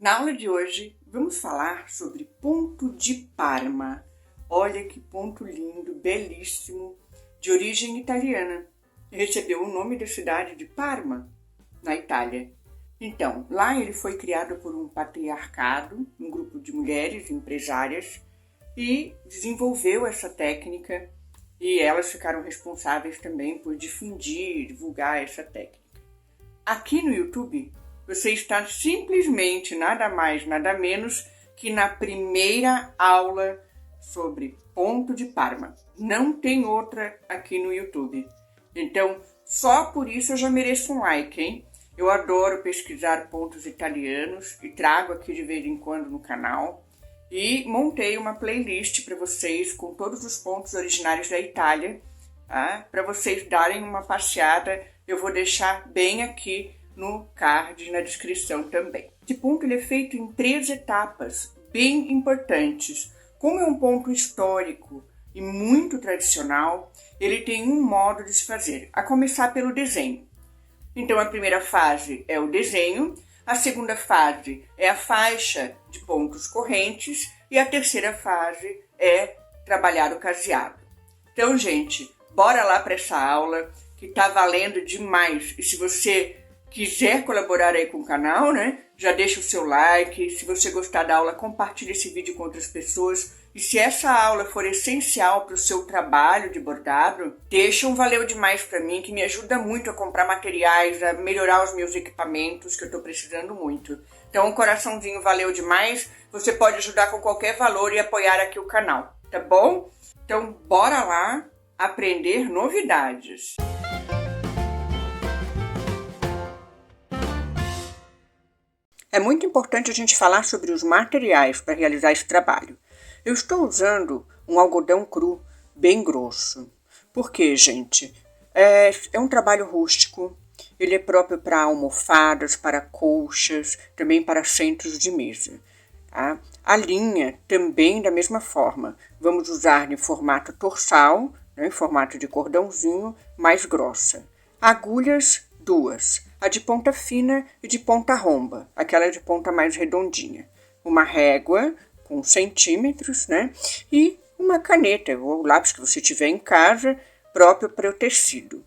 Na aula de hoje, vamos falar sobre ponto de Parma. Olha que ponto lindo, belíssimo, de origem italiana. Recebeu o nome da cidade de Parma, na Itália. Então, lá ele foi criado por um patriarcado, um grupo de mulheres empresárias, e desenvolveu essa técnica, e elas ficaram responsáveis também por difundir, divulgar essa técnica. Aqui no YouTube, você está simplesmente nada mais, nada menos que na primeira aula sobre ponto de Parma. Não tem outra aqui no YouTube. Então, só por isso eu já mereço um like, hein? Eu adoro pesquisar pontos italianos e trago aqui de vez em quando no canal. E montei uma playlist para vocês com todos os pontos originários da Itália, tá? Para vocês darem uma passeada, eu vou deixar bem aqui no card, na descrição também. Esse ponto ele é feito em 3 etapas bem importantes. Como é um ponto histórico e muito tradicional, ele tem um modo de se fazer, a começar pelo desenho. Então a primeira fase é o desenho, a segunda fase é a faixa de pontos correntes e a terceira fase é trabalhar o caseado. Então, gente, bora lá para essa aula que tá valendo demais. E se você quiser colaborar aí com o canal, né? Já deixa o seu like. Se você gostar da aula, compartilhe esse vídeo com outras pessoas. E se essa aula for essencial para o seu trabalho de bordado, deixa um valeu demais para mim, que me ajuda muito a comprar materiais, a melhorar os meus equipamentos, que eu estou precisando muito. Então, um coraçãozinho valeu demais. Você pode ajudar com qualquer valor e apoiar aqui o canal, tá bom? Então, bora lá aprender novidades. É muito importante a gente falar sobre os materiais para realizar esse trabalho. Eu estou usando um algodão cru bem grosso. Por quê, gente? É um trabalho rústico. Ele é próprio para almofadas, para colchas, também para centros de mesa. Tá? A linha também da mesma forma. Vamos usar em formato torsal, né, em formato de cordãozinho, mais grossa. Agulhas 2. A de ponta fina e de ponta romba, aquela de ponta mais redondinha. Uma régua com centímetros, né? E uma caneta ou lápis que você tiver em casa, próprio para o tecido.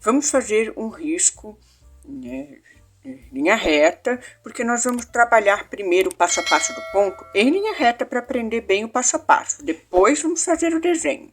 Vamos fazer um risco, né, linha reta, porque nós vamos trabalhar primeiro o passo a passo do ponto em linha reta para aprender bem o passo a passo. Depois vamos fazer o desenho.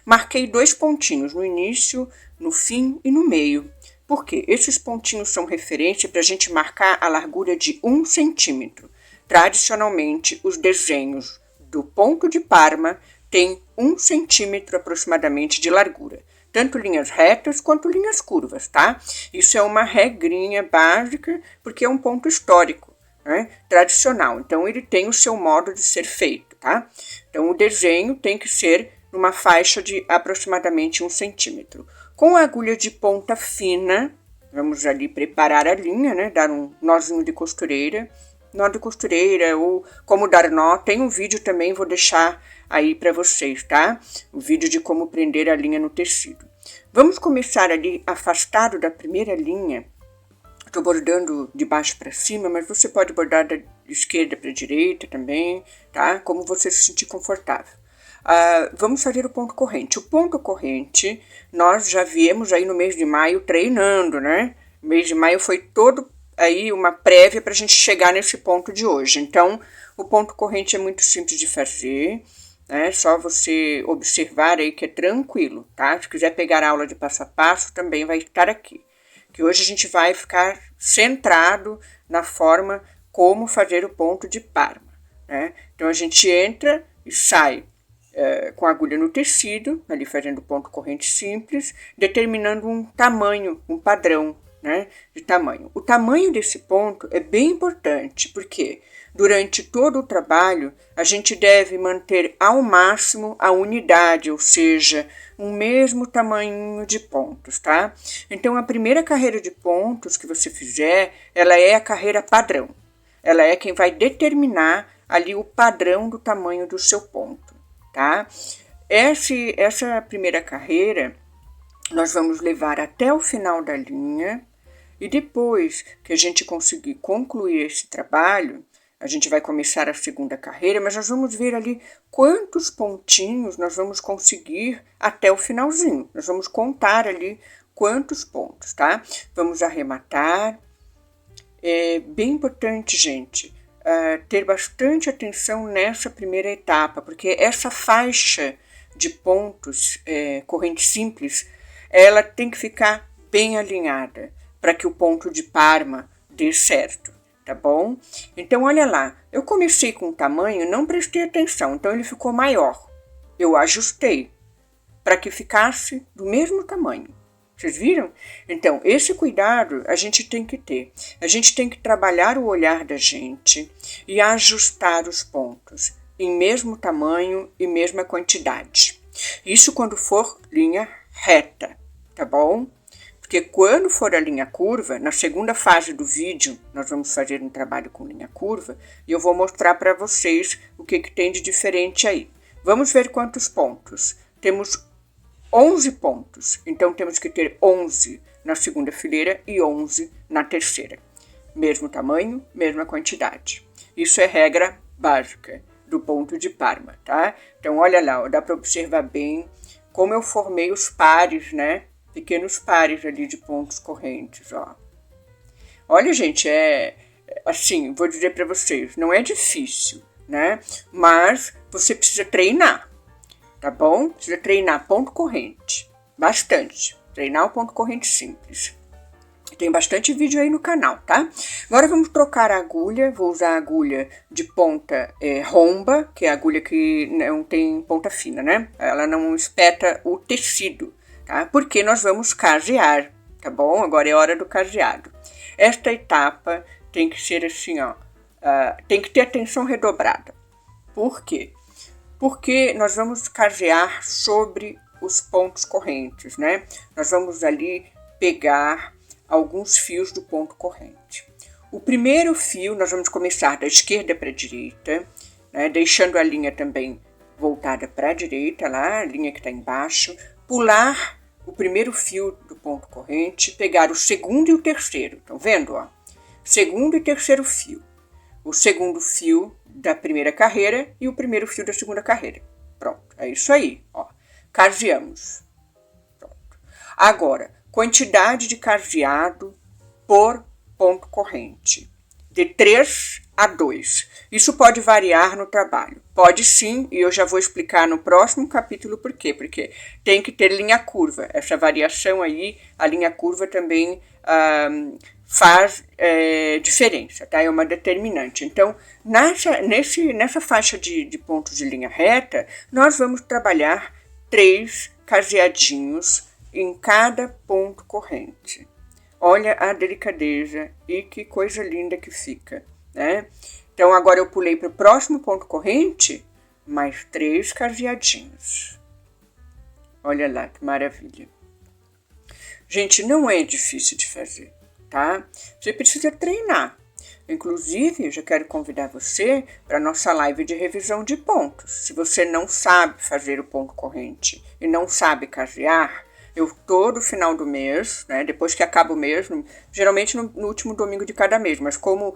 Marquei 2 pontinhos no início, no fim e no meio. Por quê? Esses pontinhos são referência para a gente marcar a largura de 1 centímetro. Tradicionalmente, os desenhos do ponto de Parma têm 1 centímetro aproximadamente de largura. Tanto linhas retas quanto linhas curvas, tá? Isso é uma regrinha básica, porque é um ponto histórico, né? Tradicional. Então, ele tem o seu modo de ser feito, tá? Então, o desenho tem que ser numa faixa de aproximadamente 1 centímetro. Com a agulha de ponta fina, vamos ali preparar a linha, né? Dar um nozinho de costureira. Nó de costureira ou como dar nó. Tem um vídeo também, vou deixar aí para vocês, tá? O vídeo de como prender a linha no tecido. Vamos começar ali afastado da primeira linha. Estou bordando de baixo para cima, mas você pode bordar da esquerda para a direita também, tá? Como você se sentir confortável. Vamos fazer o ponto corrente. O ponto corrente, nós já viemos aí no mês de maio treinando, né? O mês de maio foi todo aí uma prévia para a gente chegar nesse ponto de hoje. Então, o ponto corrente é muito simples de fazer, né? Só você observar aí que é tranquilo, tá? Se quiser pegar a aula de passo a passo, também vai estar aqui. Que hoje a gente vai ficar centrado na forma como fazer o ponto de Parma, né? Então, a gente entra e sai com a agulha no tecido, ali fazendo ponto corrente simples, determinando um tamanho, um padrão, né, de tamanho. O tamanho desse ponto é bem importante, porque durante todo o trabalho a gente deve manter ao máximo a unidade, ou seja, o mesmo tamanho de pontos, tá? Então, a primeira carreira de pontos que você fizer, ela é a carreira padrão. Ela é quem vai determinar ali o padrão do tamanho do seu ponto. Tá? Essa primeira carreira nós vamos levar até o final da linha e depois que a gente conseguir concluir esse trabalho, a gente vai começar a segunda carreira, mas nós vamos ver ali quantos pontinhos nós vamos conseguir até o finalzinho. Nós vamos contar ali quantos pontos, tá? Vamos arrematar. É bem importante, gente, ter bastante atenção nessa primeira etapa, porque essa faixa de pontos, corrente simples, ela tem que ficar bem alinhada para que o ponto de Parma dê certo, tá bom? Então, olha lá, eu comecei com o tamanho, não prestei atenção, então ele ficou maior. Eu ajustei para que ficasse do mesmo tamanho. Vocês viram? Então, esse cuidado a gente tem que ter. A gente tem que trabalhar o olhar da gente e ajustar os pontos em mesmo tamanho e mesma quantidade. Isso quando for linha reta, tá bom? Porque quando for a linha curva, na segunda fase do vídeo, nós vamos fazer um trabalho com linha curva e eu vou mostrar para vocês o que tem de diferente aí. Vamos ver quantos pontos. Temos 11 pontos, então temos que ter 11 na segunda fileira e 11 na terceira. Mesmo tamanho, mesma quantidade. Isso é regra básica do ponto de Parma, tá? Então, olha lá, ó, dá para observar bem como eu formei os pares, né? Pequenos pares ali de pontos correntes, ó. Olha, gente, assim, vou dizer para vocês, não é difícil, né? Mas você precisa treinar. Tá bom? Precisa treinar ponto corrente. Bastante. Treinar o ponto corrente simples. Tem bastante vídeo aí no canal, tá? Agora vamos trocar a agulha. Vou usar a agulha de ponta romba, que é a agulha que não tem ponta fina, né? Ela não espeta o tecido, tá? Porque nós vamos casear, tá bom? Agora é hora do caseado. Esta etapa tem que ser assim, ó. Tem que ter atenção redobrada. Por quê? Porque nós vamos casear sobre os pontos correntes, né? Nós vamos ali pegar alguns fios do ponto corrente. O primeiro fio, nós vamos começar da esquerda para a direita, né? Deixando a linha também voltada para a direita, lá, a linha que está embaixo, pular o primeiro fio do ponto corrente, pegar o segundo e o terceiro, estão vendo, ó? Segundo e terceiro fio. O segundo fio da primeira carreira e o primeiro fio da segunda carreira. Pronto, é isso aí, ó. Caseamos. Pronto. Agora, quantidade de caseado por ponto corrente. De 3 a 2. Isso pode variar no trabalho. Pode sim, e eu já vou explicar no próximo capítulo por quê. Porque tem que ter linha curva. Essa variação aí, a linha curva também faz diferença, tá? É uma determinante. Então, nessa faixa de pontos de linha reta, nós vamos trabalhar 3 caseadinhos em cada ponto corrente. Olha a delicadeza e que coisa linda que fica, né? Então, agora eu pulei para o próximo ponto corrente, mais 3 caseadinhos. Olha lá que maravilha. Gente, não é difícil de fazer, tá? Você precisa treinar. Inclusive, eu já quero convidar você para a nossa live de revisão de pontos. Se você não sabe fazer o ponto corrente e não sabe casear, eu todo final do mês, né, depois que acaba o mês, geralmente no último domingo de cada mês, mas como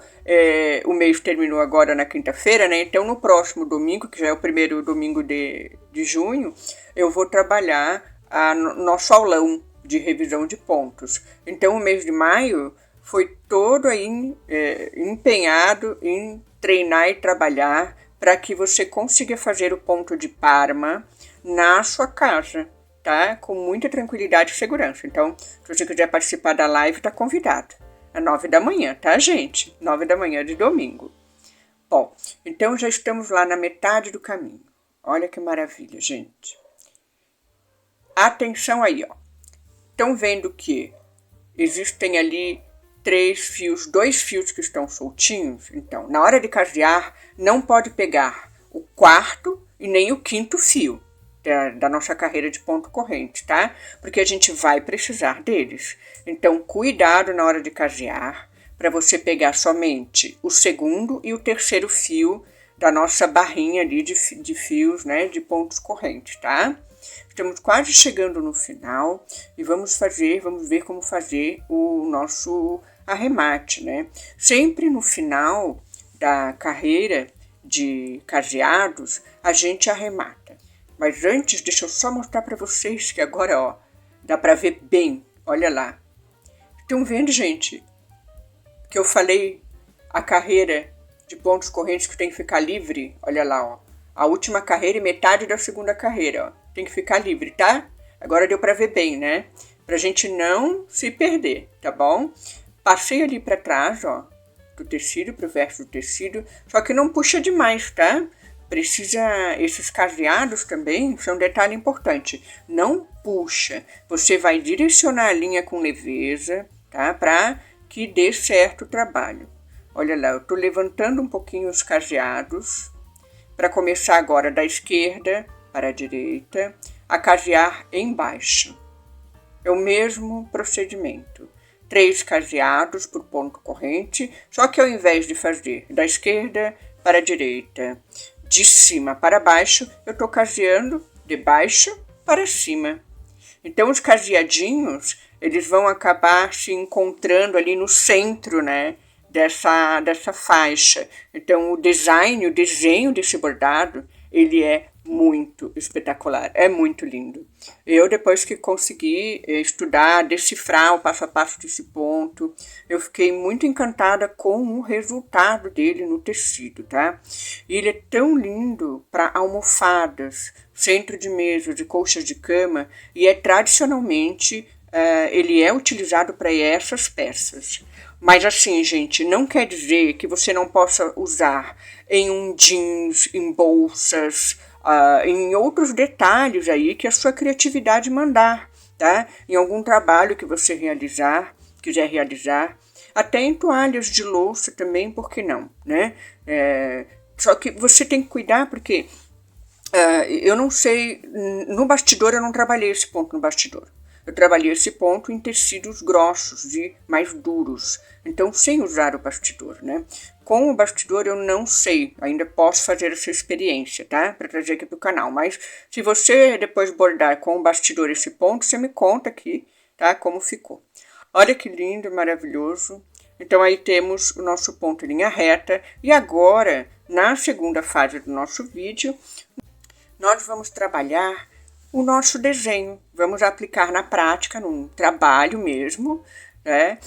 o mês terminou agora na quinta-feira, né, então no próximo domingo, que já é o primeiro domingo de junho, eu vou trabalhar nosso aulão de revisão de pontos. Então o mês de maio foi todo aí empenhado em treinar e trabalhar para que você consiga fazer o ponto de Parma na sua casa, tá? Com muita tranquilidade e segurança. Então, se você quiser participar da live, tá convidado. Às 9 da manhã, tá, gente? 9 da manhã de domingo. Bom, então já estamos lá na metade do caminho. Olha que maravilha, gente. Atenção aí, ó. Estão vendo que existem ali 2 fios que estão soltinhos? Então, na hora de casear, não pode pegar o quarto e nem o quinto fio da nossa carreira de ponto corrente, tá? Porque a gente vai precisar deles. Então, cuidado na hora de casear, para você pegar somente o segundo e o terceiro fio da nossa barrinha ali de fios, né, de pontos correntes, tá? Estamos quase chegando no final e vamos ver como fazer o nosso arremate, né? Sempre no final da carreira de caseados, a gente arremata. Mas antes, deixa eu só mostrar para vocês que agora, ó, dá para ver bem. Olha lá. Estão vendo, gente, que eu falei a carreira de pontos correntes que tem que ficar livre? Olha lá, ó. A última carreira e metade da segunda carreira, ó. Tem que ficar livre, tá? Agora deu para ver bem, né? Pra gente não se perder, tá bom? Passei ali para trás, ó, do tecido, pro verso do tecido, só que não puxa demais, tá? Precisa, esses caseados também são um detalhe importante. Não puxa. Você vai direcionar a linha com leveza, tá? Para que dê certo o trabalho. Olha lá, eu tô levantando um pouquinho os caseados para começar agora da esquerda para a direita a casear embaixo. É o mesmo procedimento. 3 caseados por ponto corrente, só que ao invés de fazer da esquerda para a direita, de cima para baixo, eu estou caseando de baixo para cima. Então, os caseadinhos, eles vão acabar se encontrando ali no centro, né, dessa faixa. Então, o desenho desse bordado, ele é muito espetacular, é muito lindo. Eu, depois que consegui estudar, decifrar o passo a passo desse ponto, eu fiquei muito encantada com o resultado dele no tecido, tá? E ele é tão lindo para almofadas, centro de mesa, de colchas de cama, e é tradicionalmente, ele é utilizado para essas peças. Mas assim, gente, não quer dizer que você não possa usar em um jeans, em bolsas, em outros detalhes aí que a sua criatividade mandar, tá? Em algum trabalho que você quiser realizar, até em toalhas de louça também, por que não, né? Só que você tem que cuidar porque eu não sei, no bastidor eu não trabalhei esse ponto no bastidor. Eu trabalhei esse ponto em tecidos grossos e mais duros, então sem usar o bastidor, né? Com o bastidor eu não sei, ainda posso fazer essa experiência, tá? Para trazer aqui para o canal, mas se você depois bordar com o bastidor esse ponto, você me conta aqui, tá? Como ficou. Olha que lindo, maravilhoso. Então aí temos o nosso ponto em linha reta e agora, na segunda fase do nosso vídeo, nós vamos trabalhar o nosso desenho. Vamos aplicar na prática, num trabalho mesmo, né,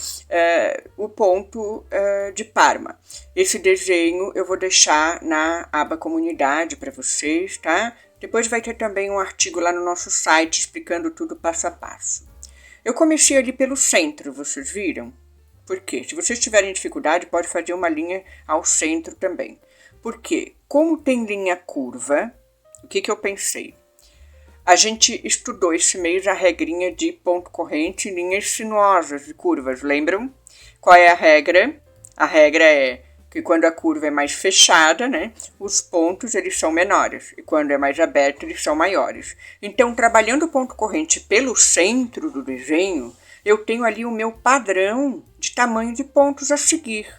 o ponto de Parma. Esse desenho eu vou deixar na aba comunidade para vocês, tá? Depois vai ter também um artigo lá no nosso site explicando tudo passo a passo. Eu comecei ali pelo centro, vocês viram? Por quê? Se vocês tiverem dificuldade, pode fazer uma linha ao centro também. Porque, como tem linha curva, o que eu pensei? A gente estudou esse mês a regrinha de ponto corrente em linhas sinuosas e curvas, lembram? Qual é a regra? A regra é que quando a curva é mais fechada, né, os pontos eles são menores, e quando é mais aberto eles são maiores. Então, trabalhando o ponto corrente pelo centro do desenho, eu tenho ali o meu padrão de tamanho de pontos a seguir,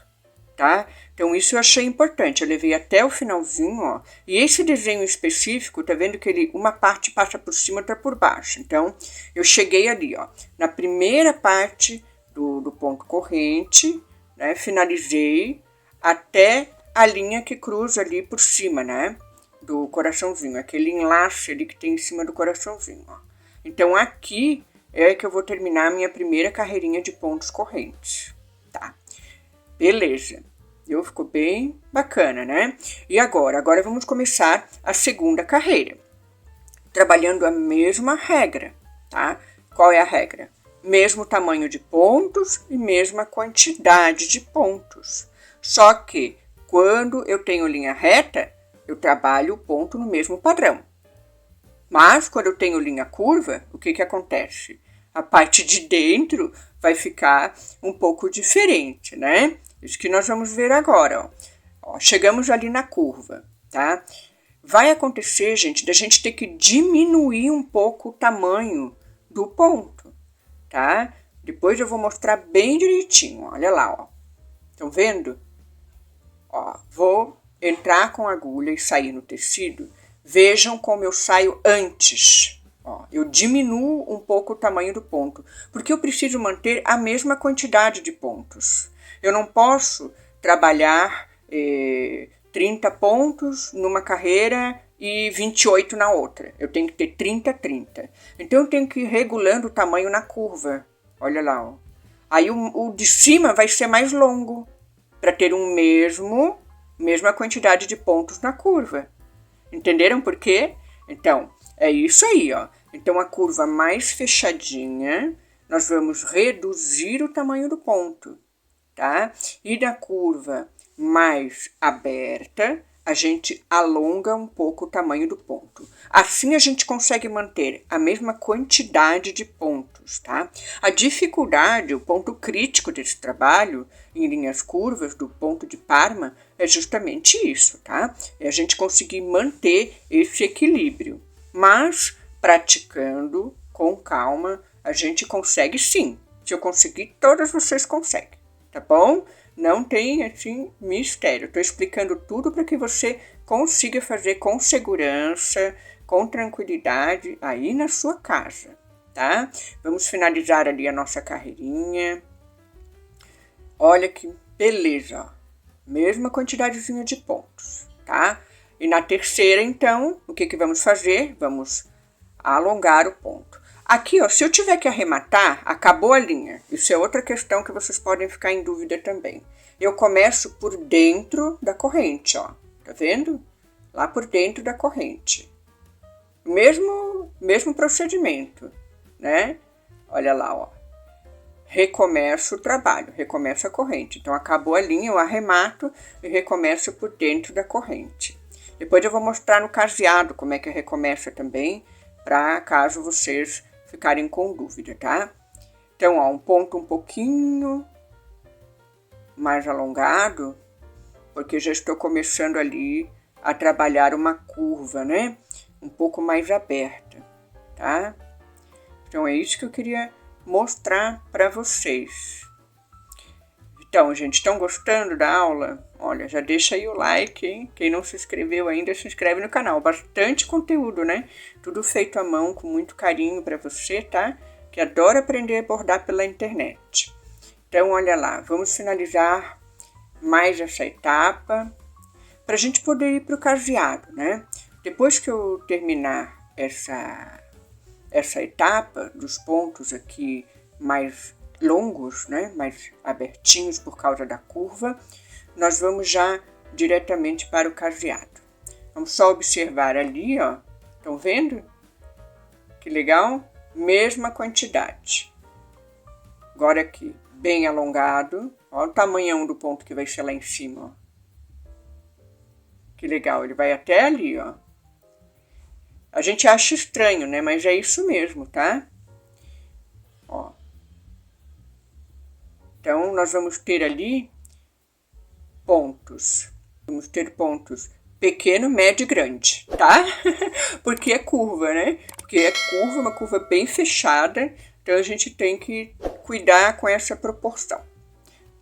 tá? Então, isso eu achei importante. Eu levei até o finalzinho, ó. E esse desenho específico, tá vendo que uma parte passa por cima, outra por baixo. Então, eu cheguei ali, ó, na primeira parte do ponto corrente, né? Finalizei até a linha que cruza ali por cima, né? Do coraçãozinho. Aquele enlace ali que tem em cima do coraçãozinho, ó. Então, aqui é que eu vou terminar a minha primeira carreirinha de pontos correntes, tá? Beleza. Ficou bem bacana, né? E agora vamos começar a segunda carreira. Trabalhando a mesma regra, tá? Qual é a regra? Mesmo tamanho de pontos e mesma quantidade de pontos. Só que, quando eu tenho linha reta, eu trabalho o ponto no mesmo padrão. Mas, quando eu tenho linha curva, o que acontece? A parte de dentro vai ficar um pouco diferente, né? Isso que nós vamos ver agora, ó. Chegamos ali na curva, tá? Vai acontecer, gente, da gente ter que diminuir um pouco o tamanho do ponto, tá? Depois eu vou mostrar bem direitinho, olha lá, ó. Estão vendo? Ó, vou entrar com a agulha e sair no tecido. Vejam como eu saio antes. Ó, eu diminuo um pouco o tamanho do ponto, porque eu preciso manter a mesma quantidade de pontos. Eu não posso trabalhar 30 pontos numa carreira e 28 na outra. Eu tenho que ter 30, 30. Então eu tenho que ir regulando o tamanho na curva. Olha lá, ó. Aí o de cima vai ser mais longo, para ter mesma quantidade de pontos na curva. Entenderam por quê? Então, é isso aí, ó. Então a curva mais fechadinha, nós vamos reduzir o tamanho do ponto, tá? E da curva mais aberta, a gente alonga um pouco o tamanho do ponto. Assim a gente consegue manter a mesma quantidade de pontos, tá? A dificuldade, o ponto crítico desse trabalho em linhas curvas do ponto de Parma é justamente isso, tá? É a gente conseguir manter esse equilíbrio. Mas praticando com calma, a gente consegue sim. Se eu conseguir, todas vocês conseguem, tá bom? Não tem, assim, mistério. Estou explicando tudo para que você consiga fazer com segurança, com tranquilidade, aí na sua casa, tá? Vamos finalizar ali a nossa carreirinha. Olha que beleza, ó. Mesma quantidadezinha de pontos, tá? E na terceira, então, o que vamos fazer? Vamos alongar o ponto. Aqui, ó, se eu tiver que arrematar, acabou a linha. Isso é outra questão que vocês podem ficar em dúvida também. Eu começo por dentro da corrente, ó. Tá vendo? Lá por dentro da corrente. Mesmo procedimento, né? Olha lá, ó. Recomeço o trabalho, recomeço a corrente. Então, acabou a linha, eu arremato e recomeço por dentro da corrente. Depois eu vou mostrar no caseado como é que recomeça também, para caso vocês ficarem com dúvida, tá? Então, ó, um ponto um pouquinho mais alongado, porque já estou começando ali a trabalhar uma curva, né? Um pouco mais aberta, tá? Então, é isso que eu queria mostrar para vocês. Então, gente, estão gostando da aula? Olha, já deixa aí o like, hein? Quem não se inscreveu ainda, se inscreve no canal. Bastante conteúdo, né? Tudo feito à mão, com muito carinho para você, tá? Que adora aprender a bordar pela internet. Então, olha lá, vamos finalizar mais essa etapa para a gente poder ir para o caseado, né? Depois que eu terminar essa etapa dos pontos aqui mais longos, né, mais abertinhos por causa da curva, nós vamos já diretamente para o caseado. Vamos só observar ali, ó, estão vendo? Que legal? Mesma quantidade. Agora aqui, bem alongado, ó, o tamanhão do ponto que vai ser lá em cima, ó. Que legal, ele vai até ali, ó. A gente acha estranho, né, mas é isso mesmo, tá? Ó. Então, nós vamos ter ali pontos. Vamos ter pontos pequeno, médio e grande, tá? Porque é curva, né? Porque é curva, uma curva bem fechada. Então, a gente tem que cuidar com essa proporção.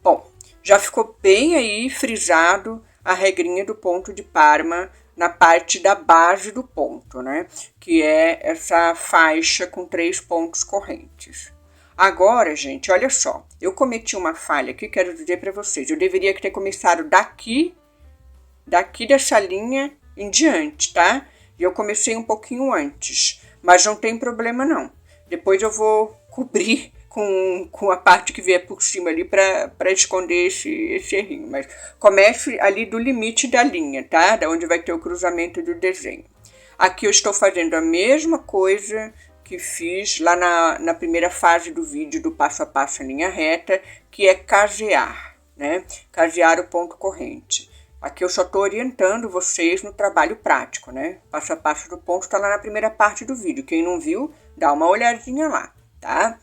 Bom, já ficou bem aí frisado a regrinha do ponto de Parma na parte da base do ponto, né? Que é essa faixa com 3 pontos correntes. Agora, gente, olha só, eu cometi uma falha aqui, quero dizer para vocês, eu deveria ter começado daqui dessa linha em diante, tá? E eu comecei um pouquinho antes, mas não tem problema não. Depois eu vou cobrir com a parte que vier por cima ali para esconder esse errinho, mas comece ali do limite da linha, tá? Da onde vai ter o cruzamento do desenho. Aqui eu estou fazendo a mesma coisa que fiz lá na primeira fase do vídeo do passo a passo em linha reta, que é casear, né? Casear o ponto corrente. Aqui eu só estou orientando vocês no trabalho prático, né? Passo a passo do ponto está lá na primeira parte do vídeo. Quem não viu, dá uma olhadinha lá, tá?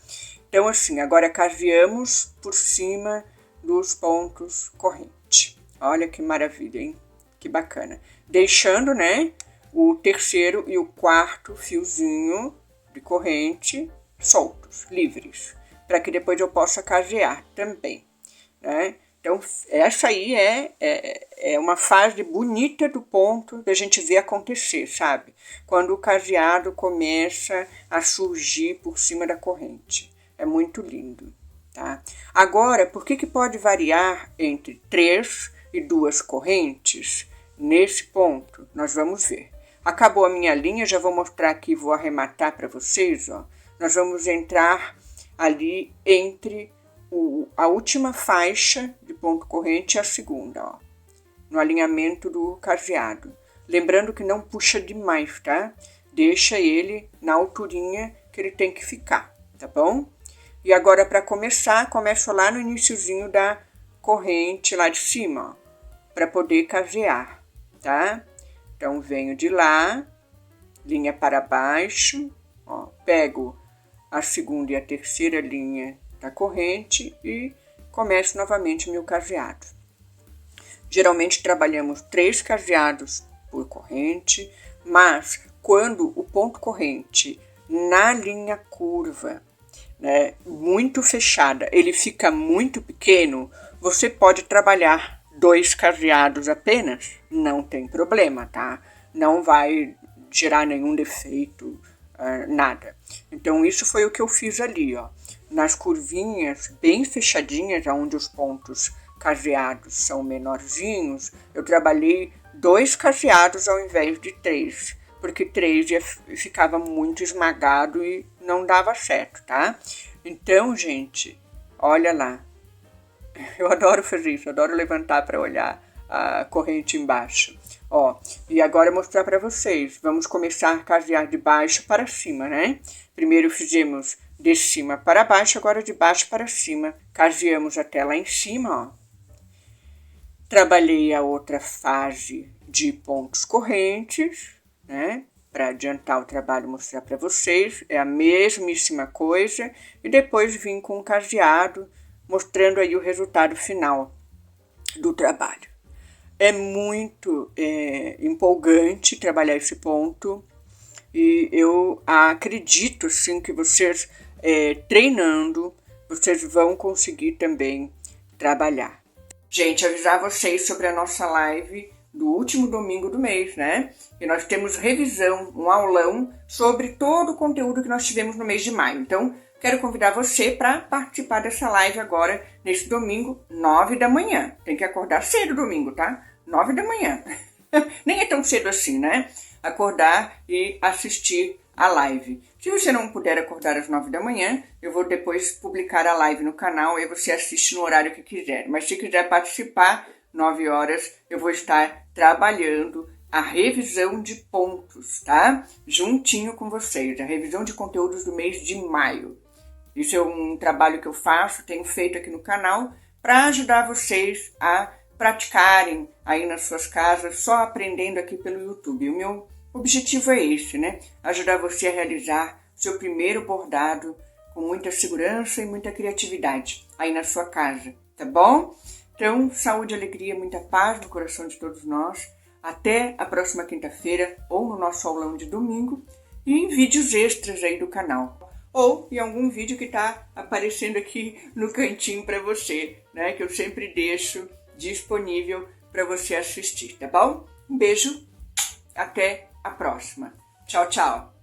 Então, assim, agora caseamos por cima dos pontos corrente. Olha que maravilha, hein? Que bacana. Deixando, né, o terceiro e o quarto fiozinho de corrente soltos, livres, para que depois eu possa casear também, né? Então, essa aí é uma fase bonita do ponto da gente ver acontecer, sabe? Quando o caseado começa a surgir por cima da corrente. É muito lindo, tá? Agora, por que pode variar entre 3 e 2 correntes, nesse ponto, nós vamos ver. Acabou a minha linha, já vou mostrar aqui, vou arrematar para vocês, ó. Nós vamos entrar ali entre a última faixa de ponto corrente e a segunda, ó, no alinhamento do caseado. Lembrando que não puxa demais, tá? Deixa ele na alturinha que ele tem que ficar, tá bom? E agora, para começar, começo lá no iniciozinho da corrente lá de cima, ó, para poder casear, tá? Então, venho de lá, linha para baixo, ó, pego a segunda e a terceira linha da corrente e começo novamente meu caseado. Geralmente trabalhamos 3 caseados por corrente, mas quando o ponto corrente na linha curva, né, muito fechada, ele fica muito pequeno, você pode trabalhar 2 caseados apenas, não tem problema, tá? Não vai gerar nenhum defeito, nada. Então isso foi o que eu fiz ali, ó. Nas curvinhas bem fechadinhas, onde os pontos caseados são menorzinhos, eu trabalhei 2 caseados ao invés de 3, porque 3 ficava muito esmagado e não dava certo, tá? Então, gente, olha lá. Eu adoro fazer isso, adoro levantar para olhar a corrente embaixo. Ó, e agora mostrar para vocês. Vamos começar a casear de baixo para cima, né? Primeiro fizemos de cima para baixo, agora de baixo para cima. Caseamos até lá em cima, ó. Trabalhei a outra fase de pontos correntes, né? Para adiantar o trabalho, mostrar para vocês. É a mesmíssima coisa. E depois vim com um caseado, mostrando aí o resultado final do trabalho. É muito empolgante trabalhar esse ponto e eu acredito sim que vocês treinando, vocês vão conseguir também trabalhar. Gente, avisar vocês sobre a nossa live do último domingo do mês, né? E nós temos revisão, um aulão sobre todo o conteúdo que nós tivemos no mês de maio. Então, quero convidar você para participar dessa live agora, nesse domingo, 9 da manhã. Tem que acordar cedo domingo, tá? 9 da manhã. Nem é tão cedo assim, né? Acordar e assistir a live. Se você não puder acordar às 9 da manhã, eu vou depois publicar a live no canal e você assiste no horário que quiser. Mas se quiser participar, 9 horas, eu vou estar trabalhando a revisão de pontos, tá? Juntinho com vocês, a revisão de conteúdos do mês de maio. Isso é um trabalho que eu faço, tenho feito aqui no canal, para ajudar vocês a praticarem aí nas suas casas, só aprendendo aqui pelo YouTube. O meu objetivo é esse, né? Ajudar você a realizar seu primeiro bordado com muita segurança e muita criatividade aí na sua casa, tá bom? Então, saúde, alegria, muita paz no coração de todos nós. Até a próxima quinta-feira ou no nosso aulão de domingo e em vídeos extras aí do canal. Ou em algum vídeo que está aparecendo aqui no cantinho para você, né? Que eu sempre deixo disponível para você assistir, tá bom? Um beijo, até a próxima. Tchau, tchau!